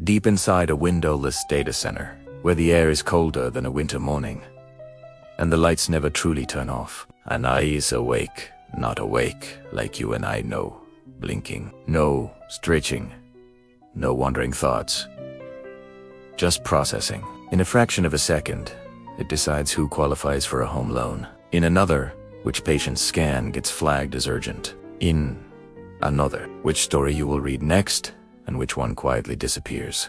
deep inside a windowless data center, where the air is colder than a winter morning, and the lights never truly turn off. An eye is awake, not awake like you and I know, blinking, no stretching, no wandering thoughts, just processing. In a fraction of a second, it decides who qualifies for a home loan. In another, which patient's scan gets flagged as urgent. In another, which story you will read next, and which one quietly disappears.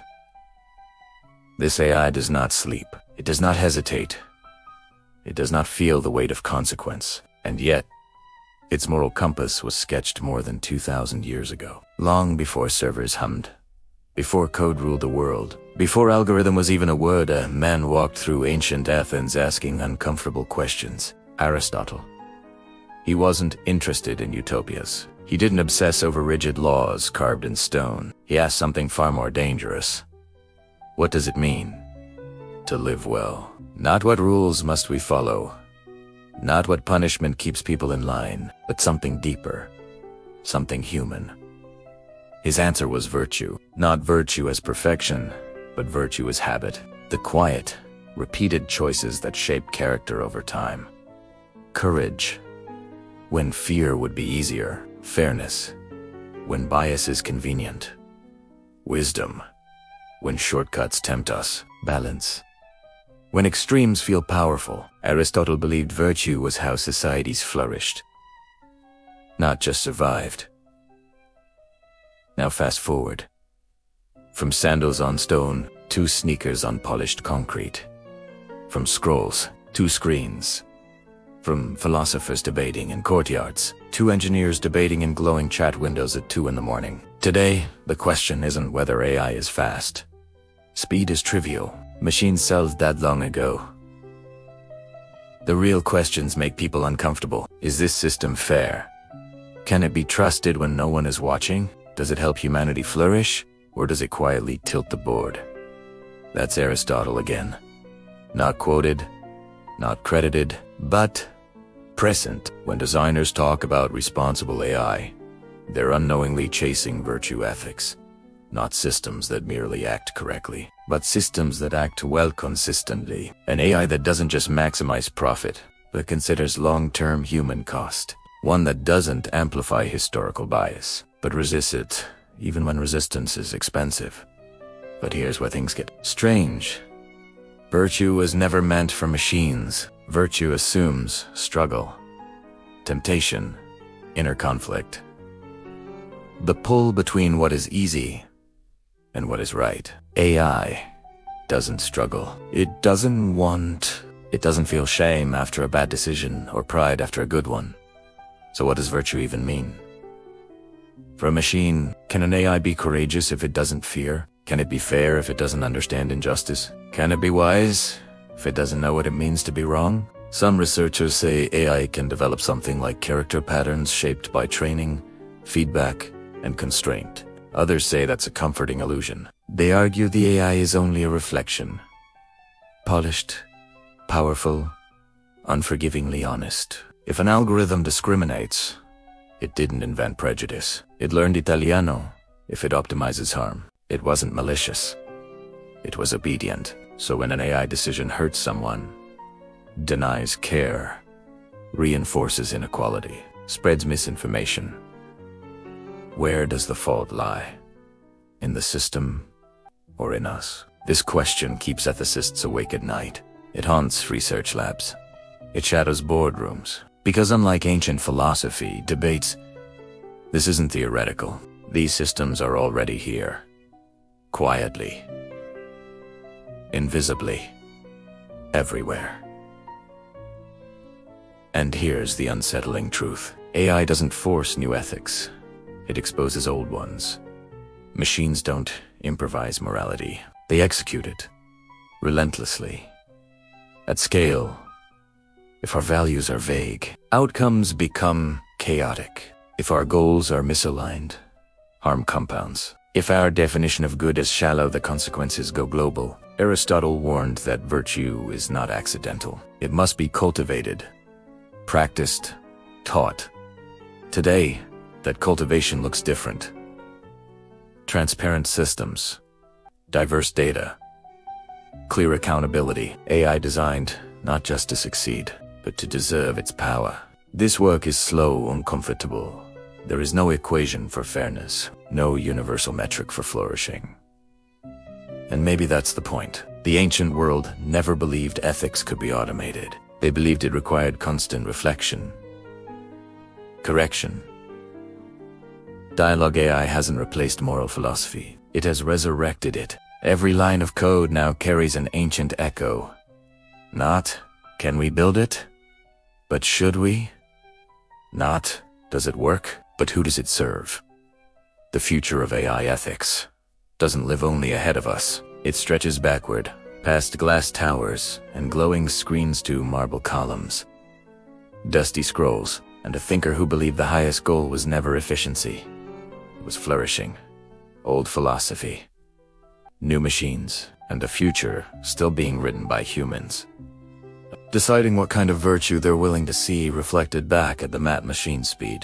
This AI does not sleep. It does not hesitate. It does not feel the weight of consequence. And yet, its moral compass was sketched more than 2,000 years ago. Long before servers hummed. Before code ruled the world. Before algorithm was even a word, a man walked through ancient Athens asking uncomfortable questions. Aristotle. He wasn't interested in utopias. He didn't obsess over rigid laws carved in stone. He asked something far more dangerous. What does it mean to live well? Not what rules must we follow, not what punishment keeps people in line, but something deeper, something human. His answer was virtue. Not virtue as perfection, but virtue as habit. The quiet, repeated choices that shape character over time. Courage, when fear would be easier. Fairness, when bias is convenient. Wisdom, when shortcuts tempt us. Balance, when extremes feel powerful. Aristotle believed virtue was how societies flourished, not just survived. Now fast forward. From sandals on stone to sneakers on polished concrete. From scrolls to screens. From philosophers debating in courtyards to engineers debating in glowing chat windows at 2 in the morning. Today, the question isn't whether AI is fast. Speed is trivial. Machines solved that long ago. The real questions make people uncomfortable. Is this system fair? Can it be trusted when no one is watching? Does it help humanity flourish, or does it quietly tilt the board? That's Aristotle again. Not quoted, not credited, but present. When designers talk about responsible AI, they're unknowingly chasing virtue ethics. Not systems that merely act correctly, but systems that act well consistently. An AI that doesn't just maximize profit, but considers long-term human cost. One that doesn't amplify historical bias, but resists it, even when resistance is expensive. But here's where things get strange. Virtue was never meant for machines. Virtue assumes struggle, temptation, inner conflict. The pull between what is easy and what is right. AI doesn't struggle. It doesn't want. It doesn't feel shame after a bad decision or pride after a good one. So what does virtue even mean? For a machine, can an AI be courageous if it doesn't fear? Can it be fair if it doesn't understand injustice? Can it be wise if it doesn't know what it means to be wrong? Some researchers say AI can develop something like character patterns shaped by training, feedback, and constraint. Others say that's a comforting illusion. They argue the AI is only a reflection. Polished, powerful, unforgivingly honest. If an algorithm discriminates, it didn't invent prejudice. It learned Italiano. If it optimizes harm, it wasn't malicious. It was obedient. So when an AI decision hurts someone, denies care, reinforces inequality, spreads misinformation, where does the fault lie? In the system or in us? This question keeps ethicists awake at night. It haunts research labs. It shadows boardrooms. Because unlike ancient philosophy, debates, this isn't theoretical. These systems are already here. Quietly. Invisibly. Everywhere. And here's the unsettling truth. AI doesn't force new ethics. It exposes old ones. Machines don't improvise morality. They execute it. Relentlessly. At scale. If our values are vague, outcomes become chaotic. If our goals are misaligned, harm compounds. If our definition of good is shallow, the consequences go global. Aristotle warned that virtue is not accidental. It must be cultivated, practiced, taught. Today, that cultivation looks different. Transparent systems, diverse data, clear accountability. AI designed not just to succeed, but to deserve its power. This work is slow, uncomfortable. There is no equation for fairness, no universal metric for flourishing. And maybe that's the point. The ancient world never believed ethics could be automated. They believed it required constant reflection, correction. Dialogue AI hasn't replaced moral philosophy. It has resurrected it. Every line of code now carries an ancient echo. Not, can we build it? But should we? Not, does it work? But who does it serve? The future of AI ethics doesn't live only ahead of us. It stretches backward, past glass towers and glowing screens to marble columns, dusty scrolls, and a thinker who believed the highest goal was never efficiency. It was flourishing. Old philosophy, new machines, and a future still being written by humans, deciding what kind of virtue they're willing to see reflected back at the matte machine speed.